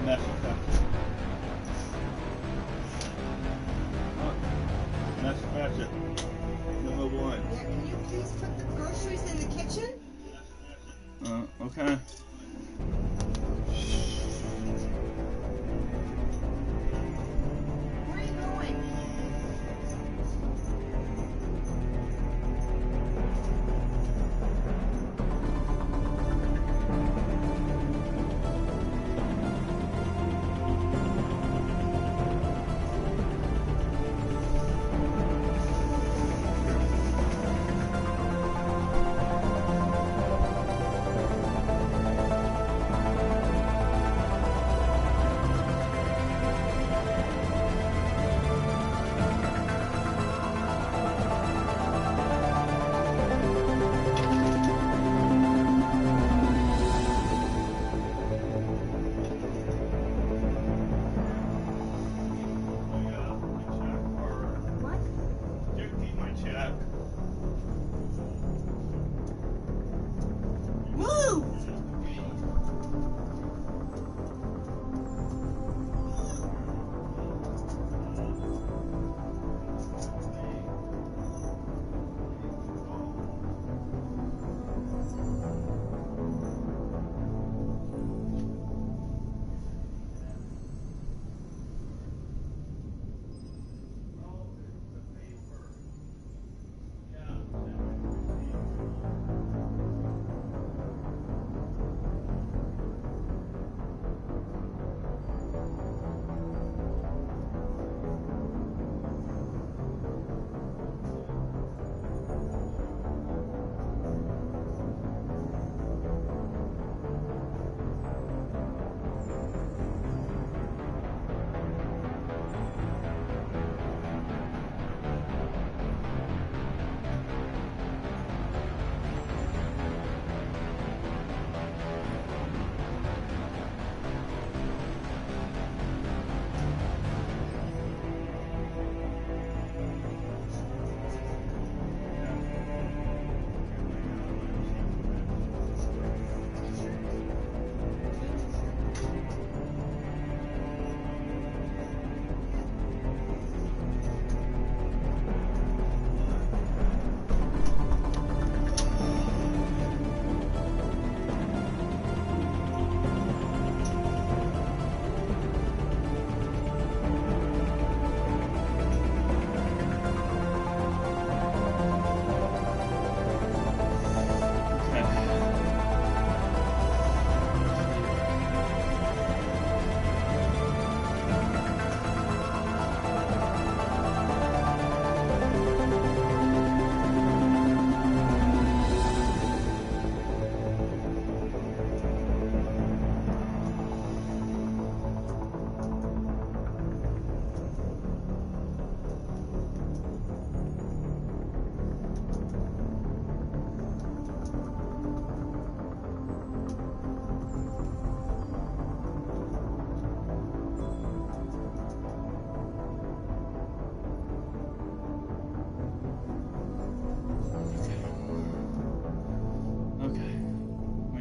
Mass Effect. Mass Effect. Number 1. Yeah, can you please put the groceries in the kitchen? Okay. Where are you going?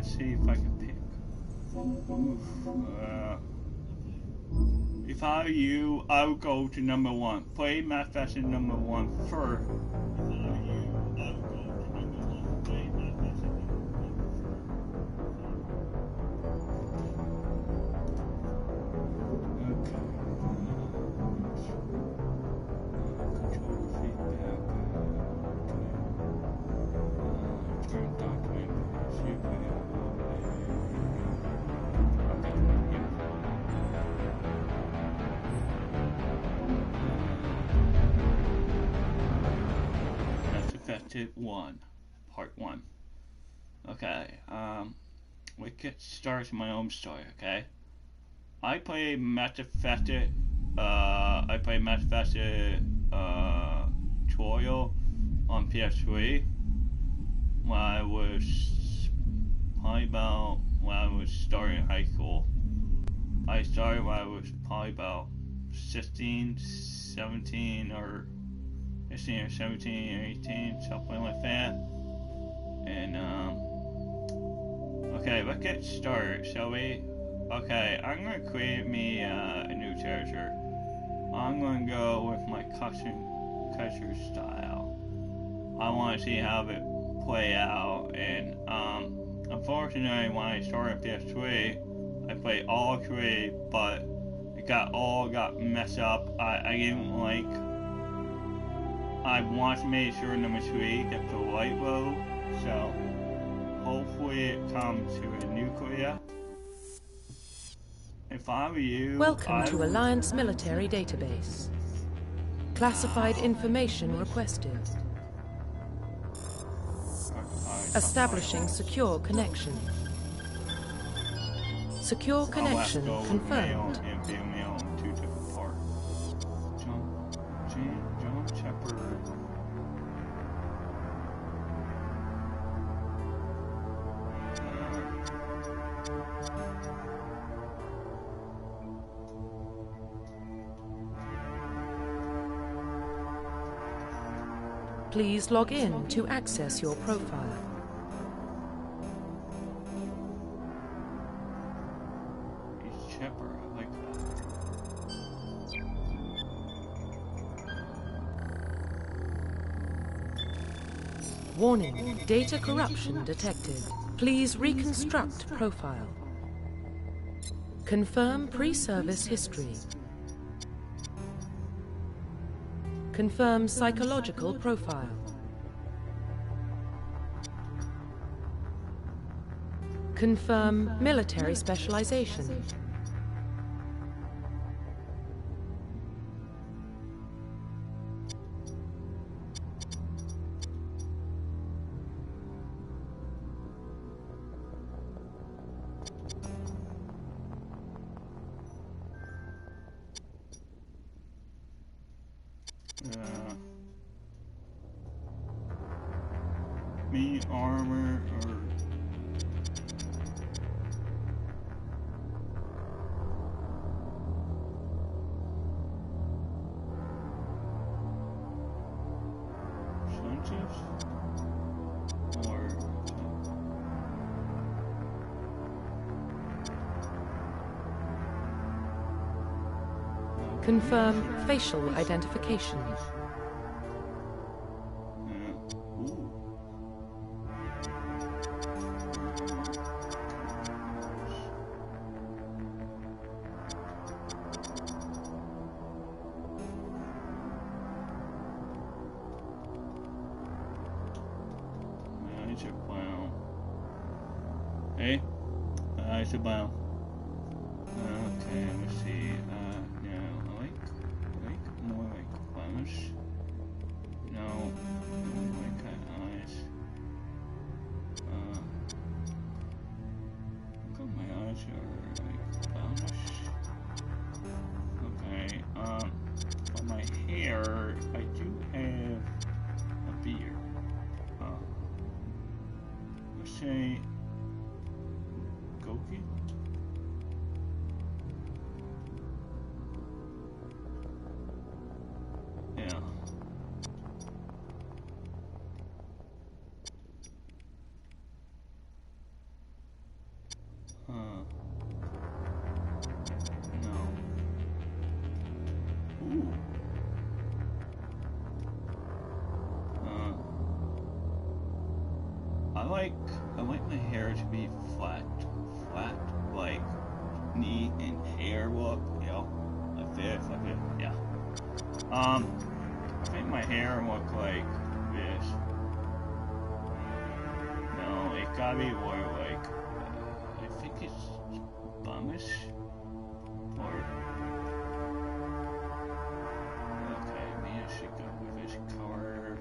See if I can pick. If I were you, I would go to number 1. Play Manifest number 1 first. Affected 1, Part 1. Okay, we get started my own story, okay? I play Mass Effect, I play Mass Effect, Tutorial on PS3 when I was probably about, when I was starting high school. I started when I was probably about 16, 17, or 16 or 17 or 18, something like that. And, okay, let's get started, shall we? Okay, I'm gonna create me a new character. I'm gonna go with my customer style. I want to see how it play out, and unfortunately, when I started PS3, I played all three, but it got messed up. I didn't like. I want to make sure number 3 gets the right road, so hopefully it comes to a nuclear. If I were you, Welcome to Alliance Military Database. Classified information requested. Establishing secure connection. Secure connection confirmed. John Shepard. Please log in to access your profile. He's Shepard, I like that. Warning, data corruption detected. Please reconstruct profile. Confirm pre-service history. Confirm psychological profile. Confirm military specialization. Me armor or scientists or Confirm facial identification. Hey, it's a bio. Okay, let's see. No, I like more like clownish. No, I don't like that eyes. Look at my eyes are like clownish. Okay, for my hair, I do have a beard. Let's say Goki? Yeah. No. Ooh. I like my hair to be flat, like neat and hair look, you know, like this, yeah. I think my hair look like this. No, it gotta be more like, I think it's bummish, or, okay, maybe I should go with this color.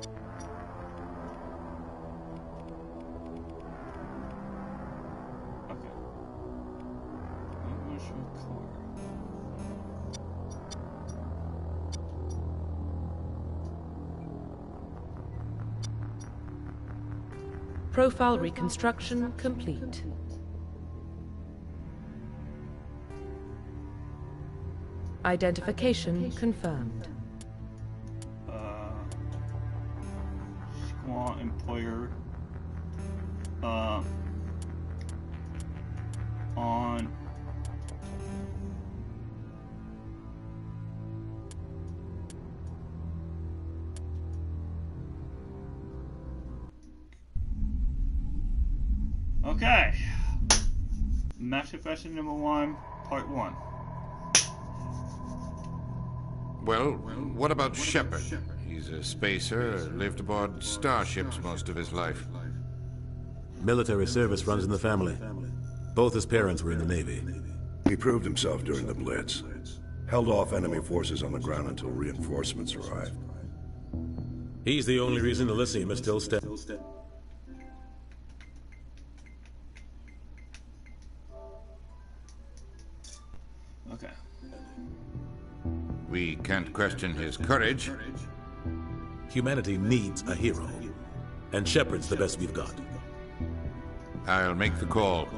Profile reconstruction complete. Identification confirmed. Squaw employer. On Okay. Master Question number 1, part 1. Well, what about Shepard? He's a spacer, lived aboard starships most of his life. Military service runs in the family. Both his parents were in the Navy. He proved himself during the Blitz. Held off enemy forces on the ground until reinforcements arrived. He's the only reason Elysium is still standing. Okay. We can't question his courage. Humanity needs a hero. And Shepard's the best we've got. I'll make the call.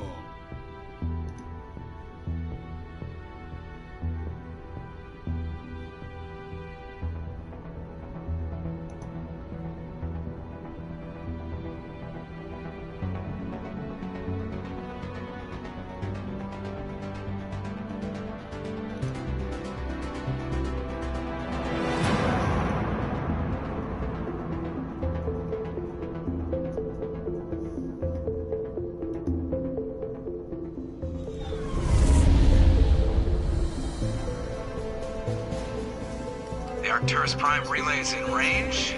The Arcturus Prime relay is in range.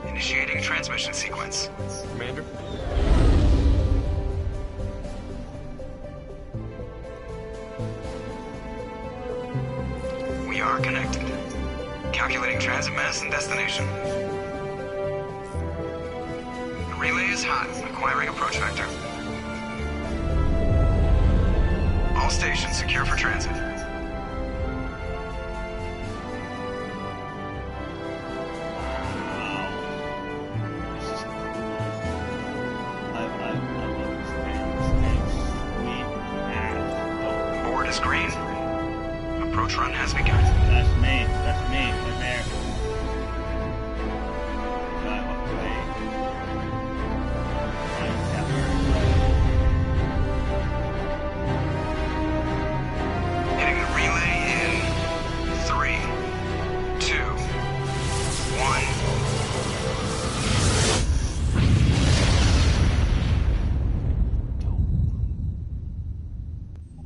Initiating a transmission sequence. Commander? We are connected. Calculating transit mass and destination. The relay is hot, acquiring approach vector. All stations secure for transit. Board is green. Approach run has begun. That's me, right there. Drive away. Hitting the relay in 3, 2, 1.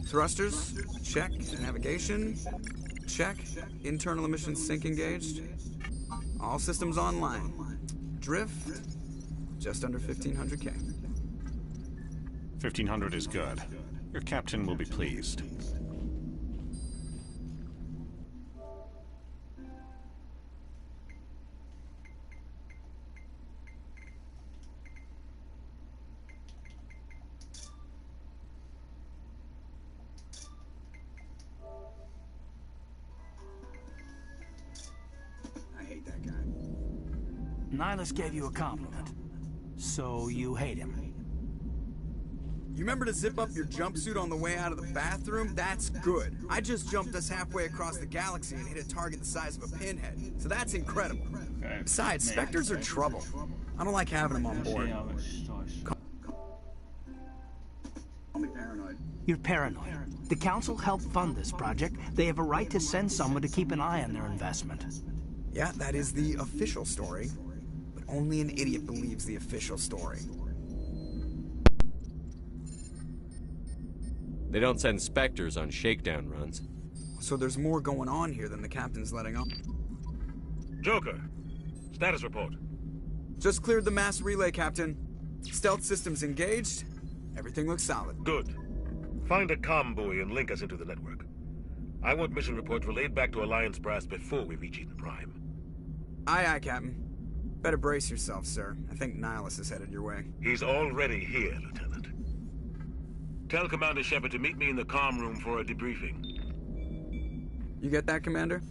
Thrusters, check. Navigation, check. Internal emissions sync engaged. All systems online. Drift, just under 1,500 K. 1,500 is good. Your captain will be pleased. I hate that guy. Nihilus gave you a compliment. So you hate him. You remember to zip up your jumpsuit on the way out of the bathroom? That's good. I just jumped us halfway across the galaxy and hit a target the size of a pinhead. So that's incredible. Okay. Besides, Spectres are trouble. I don't like having them on board. Call me paranoid. You're paranoid. The Council helped fund this project. They have a right to send someone to keep an eye on their investment. Yeah, that is the official story. But only an idiot believes the official story. They don't send Spectres on shakedown runs. So there's more going on here than the captain's letting on. Joker, status report. Just cleared the mass relay, Captain. Stealth systems engaged. Everything looks solid. Good. Find a comm buoy and link us into the network. I want mission reports relayed back to Alliance Brass before we reach Eden Prime. Aye, aye, Captain. Better brace yourself, sir. I think Nihilus is headed your way. He's already here, Lieutenant. Tell Commander Shepard to meet me in the comm room for a debriefing. You get that, Commander?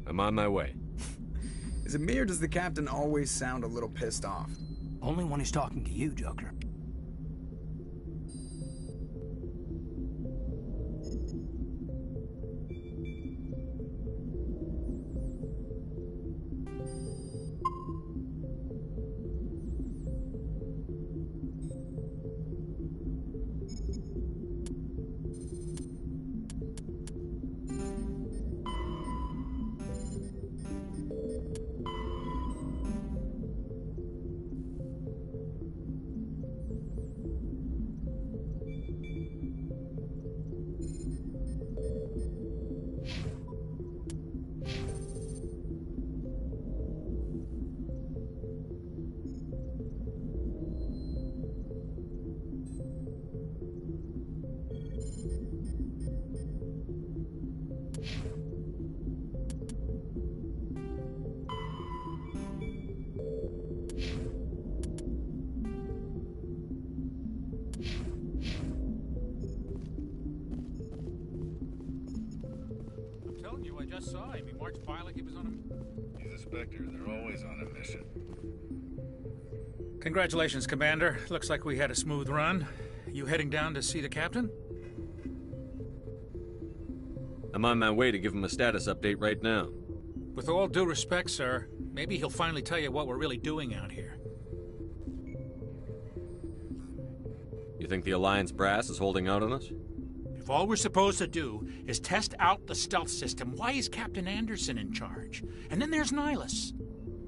I'm on my way. Is it me or does the captain always sound a little pissed off? Only when he's talking to you, Joker. saw him. He marched by like he was on He's a Spectre. They're always on a mission. a... Congratulations, Commander. Looks like we had a smooth run. You heading down to see the captain? I'm on my way to give him a status update right now. With all due respect, sir, maybe he'll finally tell you what we're really doing out here. You think the Alliance brass is holding out on us? If all we're supposed to do is test out the stealth system, why is Captain Anderson in charge? And then there's Nihilus.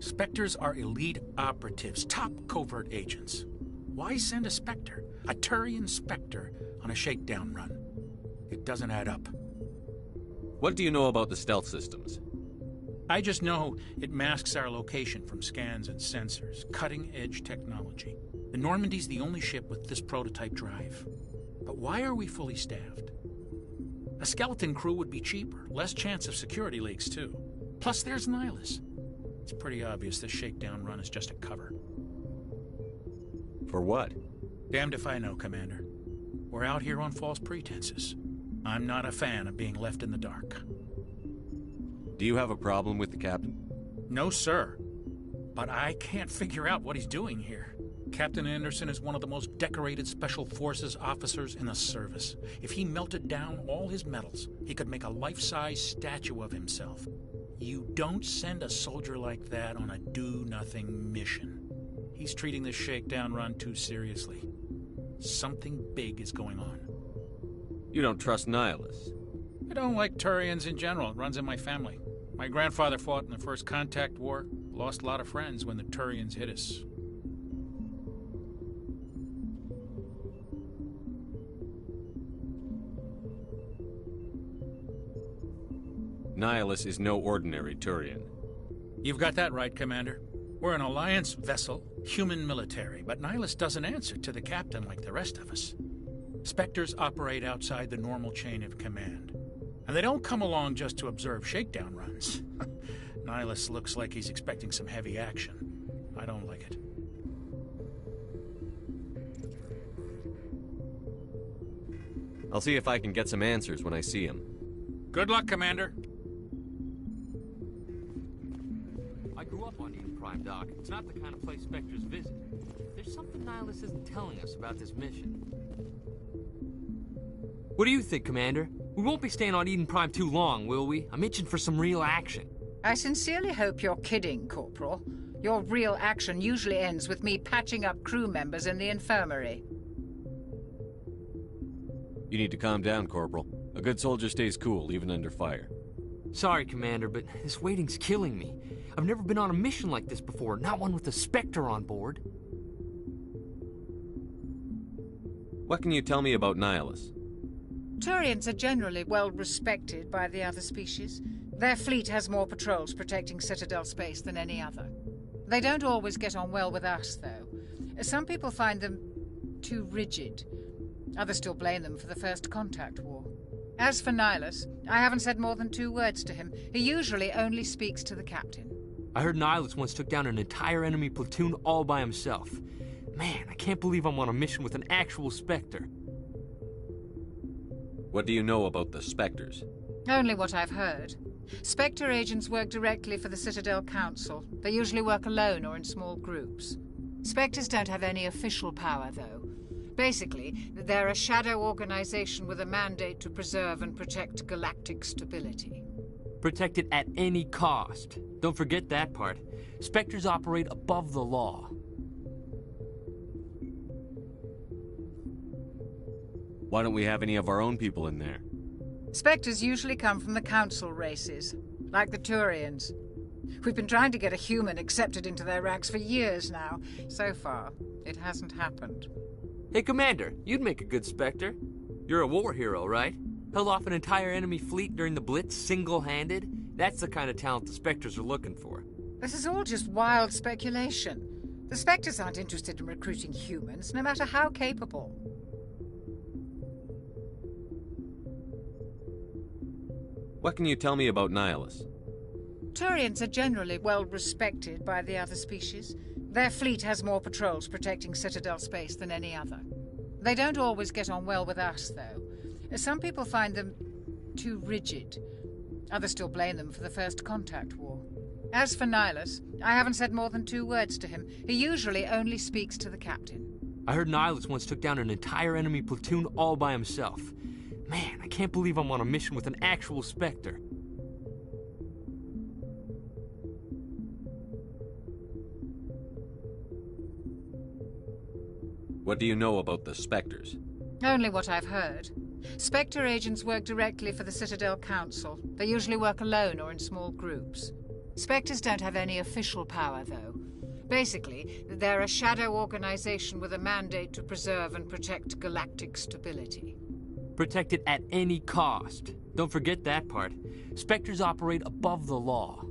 Spectres are elite operatives, top covert agents. Why send a Spectre, a Turian Spectre, on a shakedown run? It doesn't add up. What do you know about the stealth systems? I just know it masks our location from scans and sensors. Cutting-edge technology. The Normandy's the only ship with this prototype drive. But why are we fully staffed? A skeleton crew would be cheaper, less chance of security leaks, too. Plus, there's Nihilus. It's pretty obvious this shakedown run is just a cover. For what? Damned if I know, Commander. We're out here on false pretenses. I'm not a fan of being left in the dark. Do you have a problem with the captain? No, sir. But I can't figure out what he's doing here. Captain Anderson is one of the most decorated Special Forces officers in the service. If he melted down all his medals, he could make a life-size statue of himself. You don't send a soldier like that on a do-nothing mission. He's treating this shakedown run too seriously. Something big is going on. You don't trust Nihilus? I don't like Turians in general. It runs in my family. My grandfather fought in the First Contact War. Lost a lot of friends when the Turians hit us. Nihilus is no ordinary Turian. You've got that right, Commander. We're an Alliance vessel, human military, but Nihilus doesn't answer to the captain like the rest of us. Spectres operate outside the normal chain of command. And they don't come along just to observe shakedown runs. Nihilus looks like he's expecting some heavy action. I don't like it. I'll see if I can get some answers when I see him. Good luck, Commander. I grew up on Eden Prime, Doc. It's not the kind of place Spectres visit. There's something Nihilus isn't telling us about this mission. What do you think, Commander? We won't be staying on Eden Prime too long, will we? I'm itching for some real action. I sincerely hope you're kidding, Corporal. Your real action usually ends with me patching up crew members in the infirmary. You need to calm down, Corporal. A good soldier stays cool, even under fire. Sorry, Commander, but this waiting's killing me. I've never been on a mission like this before, not one with a Spectre on board. What can you tell me about Nihilus? Turians are generally well respected by the other species. Their fleet has more patrols protecting Citadel space than any other. They don't always get on well with us, though. Some people find them too rigid. Others still blame them for the First Contact War. As for Nihilus, I haven't said more than 2 words to him. He usually only speaks to the captain. I heard Nihilus once took down an entire enemy platoon all by himself. Man, I can't believe I'm on a mission with an actual Spectre. What do you know about the Spectres? Only what I've heard. Spectre agents work directly for the Citadel Council. They usually work alone or in small groups. Spectres don't have any official power, though. Basically, they're a shadow organization with a mandate to preserve and protect galactic stability. Protect it at any cost. Don't forget that part. Spectres operate above the law. Why don't we have any of our own people in there? Spectres usually come from the Council races, like the Turians. We've been trying to get a human accepted into their ranks for years now. So far, it hasn't happened. Hey, Commander, you'd make a good Spectre. You're a war hero, right? Held off an entire enemy fleet during the Blitz single-handed? That's the kind of talent the Spectres are looking for. This is all just wild speculation. The Spectres aren't interested in recruiting humans, no matter how capable. What can you tell me about Nihilus? Turians are generally well respected by the other species. Their fleet has more patrols protecting Citadel space than any other. They don't always get on well with us, though. Some people find them too rigid. Others still blame them for the First Contact War. As for Nihilus, I haven't said more than 2 words to him. He usually only speaks to the captain. I heard Nihilus once took down an entire enemy platoon all by himself. Man, I can't believe I'm on a mission with an actual Spectre. What do you know about the Spectres? Only what I've heard. Spectre agents work directly for the Citadel Council. They usually work alone or in small groups. Spectres don't have any official power, though. Basically, they're a shadow organization with a mandate to preserve and protect galactic stability. Protect it at any cost. Don't forget that part. Spectres operate above the law.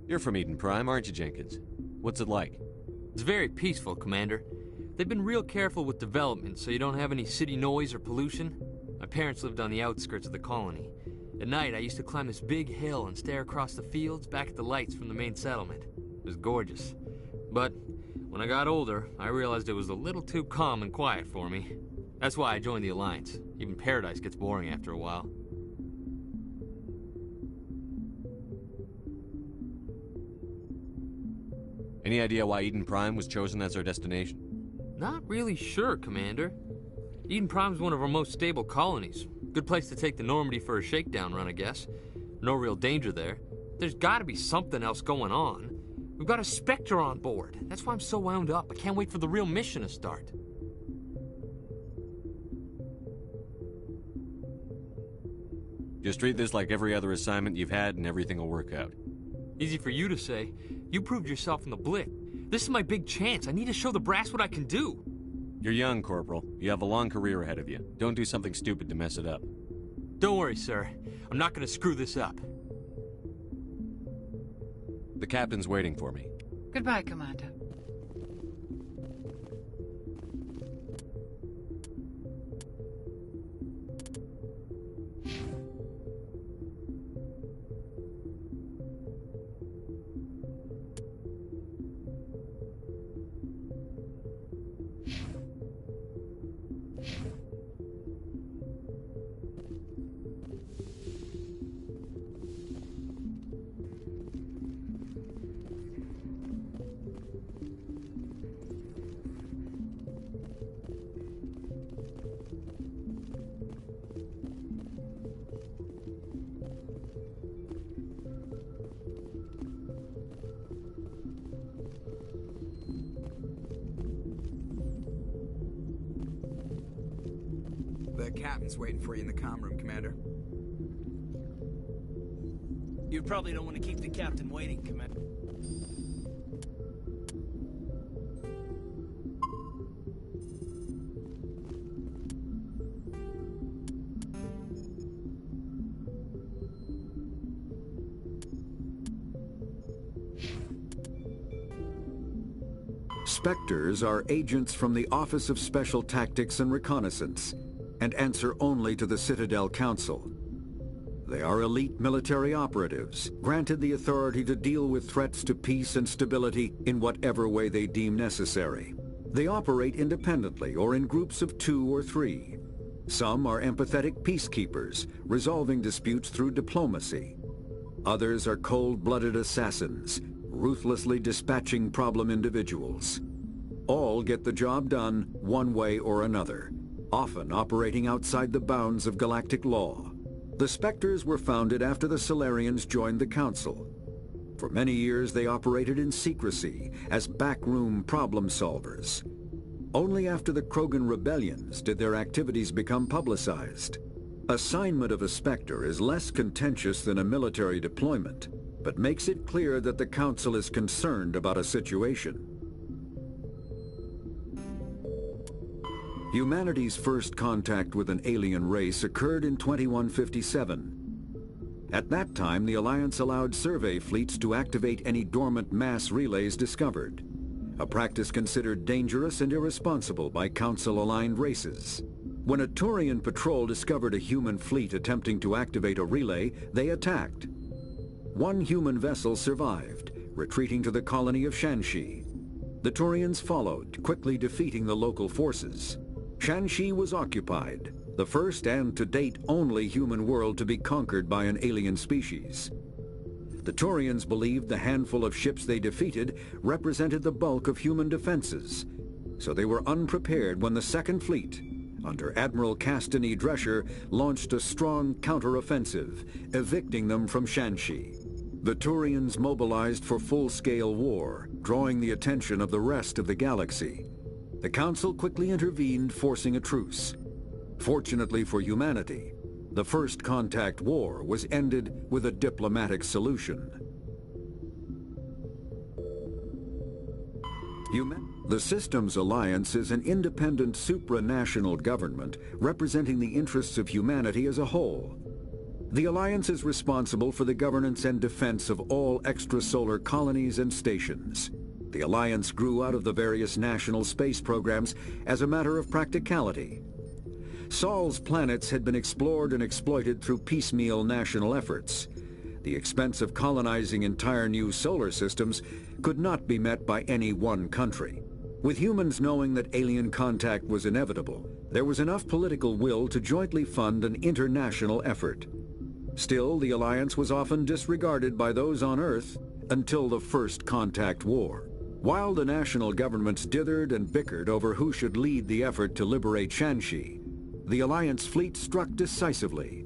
You're from Eden Prime, aren't you, Jenkins? What's it like? It's very peaceful, Commander. They've been real careful with development, so you don't have any city noise or pollution. My parents lived on the outskirts of the colony. At night, I used to climb this big hill and stare across the fields back at the lights from the main settlement. It was gorgeous. But when I got older, I realized it was a little too calm and quiet for me. That's why I joined the Alliance. Even paradise gets boring after a while. Any idea why Eden Prime was chosen as our destination? Not really sure, Commander. Eden Prime's one of our most stable colonies. Good place to take the Normandy for a shakedown run, I guess. No real danger there. There's gotta be something else going on. We've got a Spectre on board. That's why I'm so wound up. I can't wait for the real mission to start. Just treat this like every other assignment you've had and everything will work out. Easy for you to say. You proved yourself in the Blitz. This is my big chance. I need to show the brass what I can do. You're young, Corporal. You have a long career ahead of you. Don't do something stupid to mess it up. Don't worry, sir. I'm not gonna screw this up. The captain's waiting for me. Goodbye, Commander. The captain's waiting for you in the comm room, Commander. You probably don't want to keep the captain waiting, Commander. Spectres are agents from the Office of Special Tactics and Reconnaissance, and answer only to the Citadel Council. They are elite military operatives, granted the authority to deal with threats to peace and stability in whatever way they deem necessary. They operate independently or in groups of 2 or 3. Some are empathetic peacekeepers, resolving disputes through diplomacy. Others are cold-blooded assassins, ruthlessly dispatching problem individuals. All get the job done one way or another, often operating outside the bounds of galactic law. The Spectres were founded after the Solarians joined the Council. For many years they operated in secrecy as backroom problem solvers. Only after the Krogan rebellions did their activities become publicized. Assignment of a Spectre is less contentious than a military deployment, but makes it clear that the Council is concerned about a situation. Humanity's first contact with an alien race occurred in 2157. At that time, the Alliance allowed survey fleets to activate any dormant mass relays discovered, a practice considered dangerous and irresponsible by Council-aligned races. When a Turian patrol discovered a human fleet attempting to activate a relay, they attacked. One human vessel survived, retreating to the colony of Shanxi. The Turians followed, quickly defeating the local forces. Shanxi was occupied, the first and to date only human world to be conquered by an alien species. The Turians believed the handful of ships they defeated represented the bulk of human defenses, so they were unprepared when the Second Fleet, under Admiral Castany Drescher, launched a strong counteroffensive, evicting them from Shanxi. The Turians mobilized for full-scale war, drawing the attention of the rest of the galaxy. The Council quickly intervened, forcing a truce. Fortunately for humanity, the First Contact War was ended with a diplomatic solution. The Systems Alliance is an independent supranational government representing the interests of humanity as a whole. The Alliance is responsible for the governance and defense of all extrasolar colonies and stations. The Alliance grew out of the various national space programs as a matter of practicality. Sol's planets had been explored and exploited through piecemeal national efforts. The expense of colonizing entire new solar systems could not be met by any one country. With humans knowing that alien contact was inevitable, there was enough political will to jointly fund an international effort. Still, the Alliance was often disregarded by those on Earth until the First Contact War. While the national governments dithered and bickered over who should lead the effort to liberate Shanxi, the Alliance fleet struck decisively.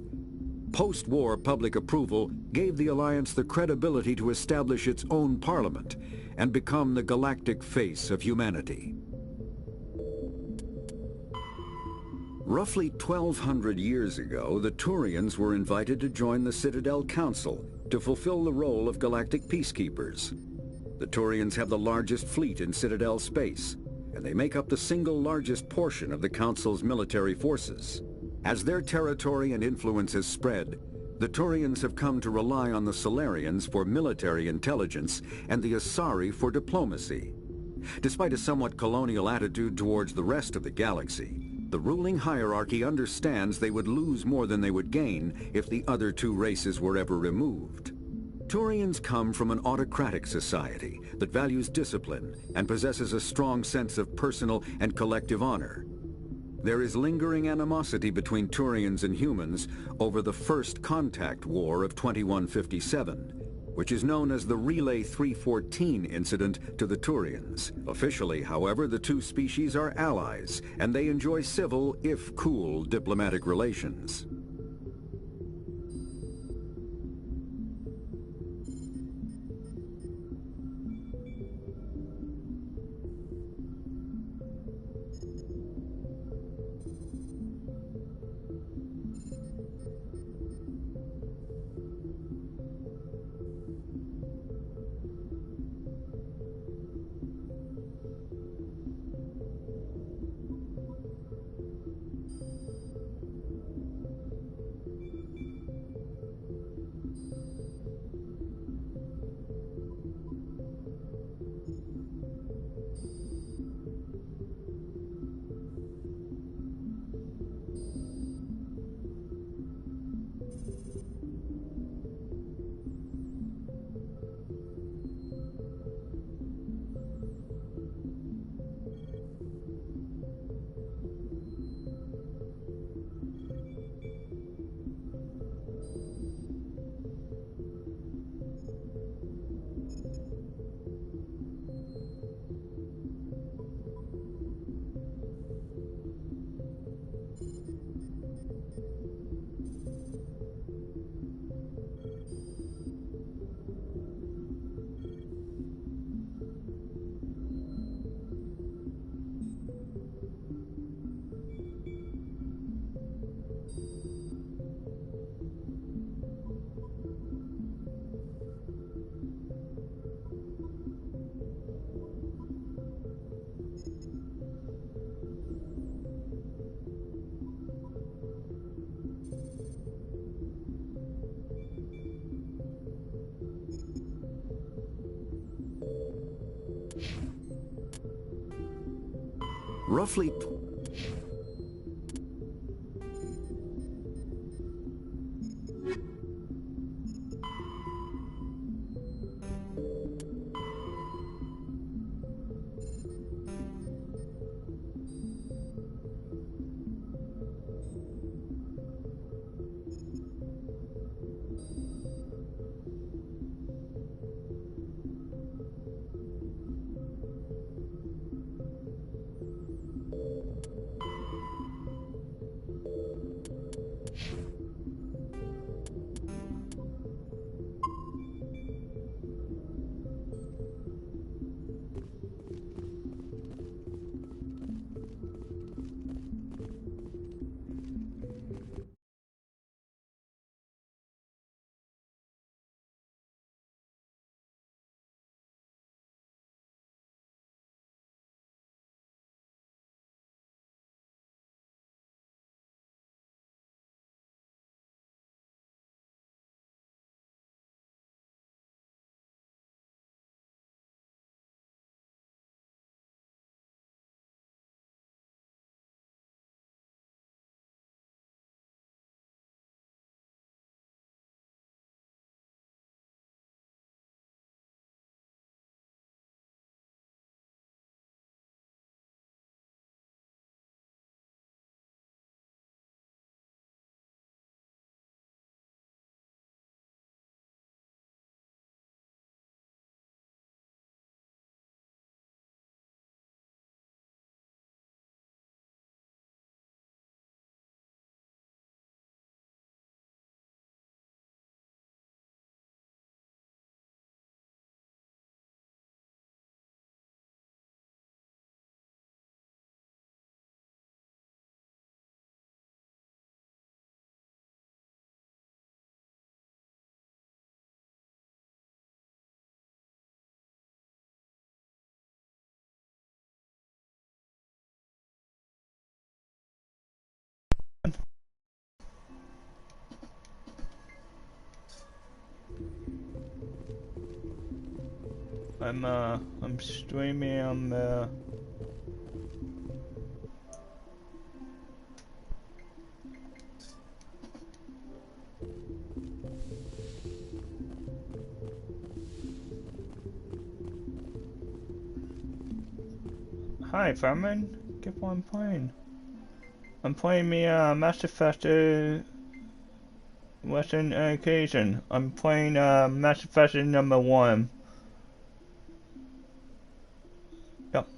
Post-war public approval gave the Alliance the credibility to establish its own parliament and become the galactic face of humanity. Roughly 1,200 years ago, the Turians were invited to join the Citadel Council to fulfill the role of galactic peacekeepers. The Turians have the largest fleet in Citadel space, and they make up the single largest portion of the Council's military forces. As their territory and influence has spread, the Turians have come to rely on the Solarians for military intelligence and the Asari for diplomacy. Despite a somewhat colonial attitude towards the rest of the galaxy, the ruling hierarchy understands they would lose more than they would gain if the other two races were ever removed. Turians come from an autocratic society that values discipline and possesses a strong sense of personal and collective honor. There is lingering animosity between Turians and humans over the First Contact War of 2157, which is known as the Relay 314 incident to the Turians. Officially, however, the two species are allies, and they enjoy civil, if cool, diplomatic relations. Roughly I'm streaming on Hi, Farman. Guess what I'm playing? I'm playing me Mass Effect Western Occasion. I'm playing Mass Effect #1. Yep.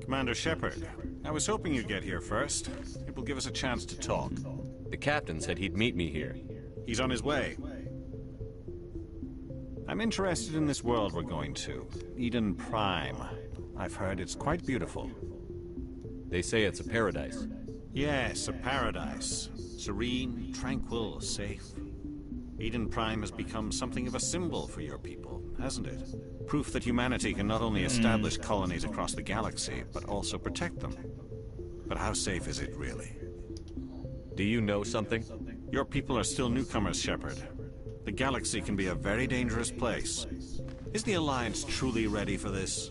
Commander Shepard, I was hoping you'd get here first. It will give us a chance to talk. The captain said he'd meet me here. He's on his way. I'm interested in this world we're going to, Eden Prime. I've heard it's quite beautiful. They say it's a paradise. Yes, a paradise. Serene, tranquil, safe. Eden Prime has become something of a symbol for your people, hasn't it? Proof that humanity can not only establish colonies across the galaxy, but also protect them. But how safe is it, really? Do you know something? Your people are still newcomers, Shepard. The galaxy can be a very dangerous place. Is the Alliance truly ready for this?